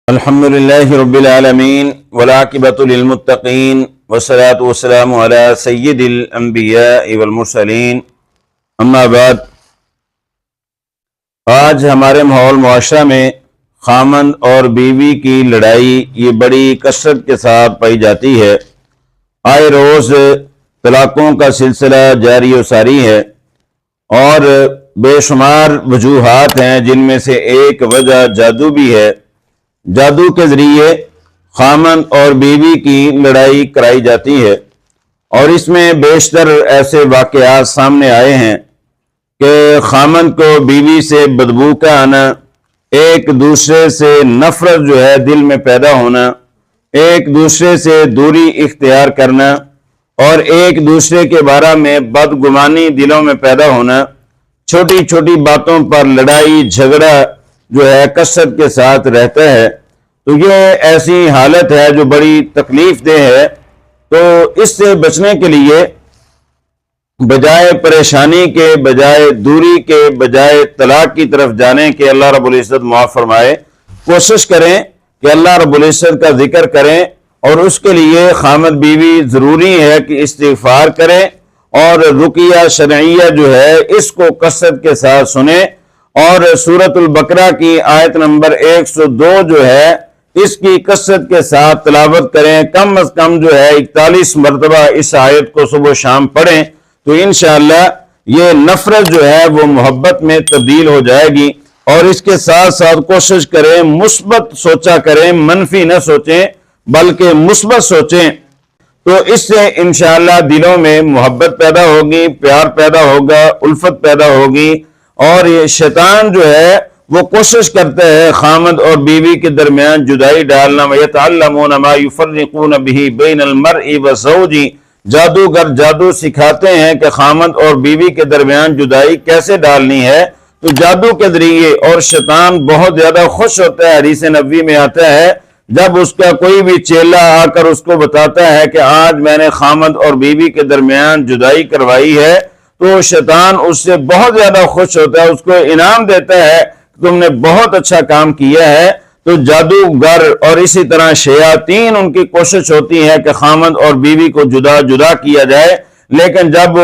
الحمد للہ رب العالمین والعاقبۃ للمتقین والصلاة والسلام علی سید الانبیاء والمرسلین اما بعد۔ آج ہمارے ماحول معاشرہ میں خامند اور بیوی کی لڑائی یہ بڑی کثرت کے ساتھ پائی جاتی ہے۔ آئے روز طلاقوں کا سلسلہ جاری و ساری ہے اور بے شمار وجوہات ہیں، جن میں سے ایک وجہ جادو بھی ہے۔ جادو کے ذریعے خامند اور بیوی کی لڑائی کرائی جاتی ہے، اور اس میں بیشتر ایسے واقعات سامنے آئے ہیں کہ خامند کو بیوی سے بدبو کا آنا، ایک دوسرے سے نفرت جو ہے دل میں پیدا ہونا، ایک دوسرے سے دوری اختیار کرنا اور ایک دوسرے کے بارے میں بدگمانی دلوں میں پیدا ہونا، چھوٹی چھوٹی باتوں پر لڑائی جھگڑا جو ہے کثرت کے ساتھ رہتا ہے۔ تو یہ ایسی حالت ہے جو بڑی تکلیف دہ ہے۔ تو اس سے بچنے کے لیے بجائے پریشانی کے، بجائے دوری کے، بجائے طلاق کی طرف جانے کے، اللہ رب العزت معاف فرمائے، کوشش کریں کہ اللہ رب العزت کا ذکر کریں، اور اس کے لیے خامد بیوی ضروری ہے کہ استغفار کریں اور رقیہ شرعیہ جو ہے اس کو کثرت کے ساتھ سنیں، اور سورۃ البقرہ کی آیت نمبر 102 جو ہے اس کی کثرت کے ساتھ تلاوت کریں۔ کم از کم جو ہے 41 مرتبہ اس آیت کو صبح و شام پڑھیں، تو انشاءاللہ یہ نفرت جو ہے وہ محبت میں تبدیل ہو جائے گی۔ اور اس کے ساتھ ساتھ کوشش کریں مثبت سوچا کریں، منفی نہ سوچیں بلکہ مثبت سوچیں، تو اس سے انشاءاللہ دلوں میں محبت پیدا ہوگی، پیار پیدا ہوگا، الفت پیدا ہوگی۔ اور یہ شیطان جو ہے وہ کوشش کرتا ہے خامد اور بیوی کے درمیان جدائی ڈالنا۔ وَيَتَعَلَّمُونَ مَا يُفَرِّقُونَ بِهِ بَيْنَ الْمَرْءِ وَزَوْجِهِ، جادوگر جادو سکھاتے ہیں کہ خامد اور بیوی کے درمیان جدائی کیسے ڈالنی ہے۔ تو جادو کے ذریعے، اور شیطان بہت زیادہ خوش ہوتا ہے، حدیث نبوی میں آتا ہے جب اس کا کوئی بھی چیلا آ کر اس کو بتاتا ہے کہ آج میں نے خامد اور بیوی کے درمیان جدائی کروائی ہے، تو شیطان اس سے بہت زیادہ خوش ہوتا ہے، اس کو انعام دیتا ہے، تم نے بہت اچھا کام کیا ہے۔ تو جادوگر اور اسی طرح شیاطین ان کی کوشش ہوتی ہے کہ خامد اور بیوی کو جدا جدا کیا جائے، لیکن جب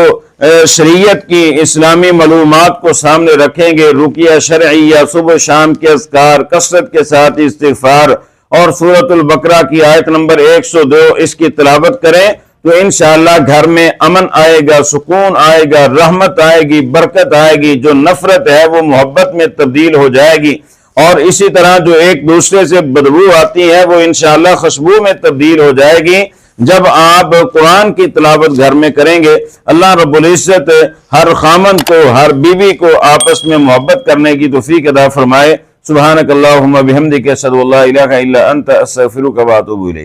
شریعت کی اسلامی معلومات کو سامنے رکھیں گے، رقیہ شرعیہ، صبح شام کے اذکار، کثرت کے ساتھ استغفار اور سورۃ البقرہ کی آیت نمبر 102 اس کی تلاوت کریں، تو انشاءاللہ گھر میں امن آئے گا، سکون آئے گا، رحمت آئے گی، برکت آئے گی، جو نفرت ہے وہ محبت میں تبدیل ہو جائے گی، اور اسی طرح جو ایک دوسرے سے بدبو آتی ہے وہ انشاءاللہ خوشبو میں تبدیل ہو جائے گی۔ جب آپ قرآن کی تلاوت گھر میں کریں گے، اللہ رب العزت ہر خامند کو، ہر بیوی کو آپس میں محبت کرنے کی توفیق عطا فرمائے۔ سبحانک اللہم بحمدک، اشہد ان لا الہ الا انت، استغفرک و اتوب الیک۔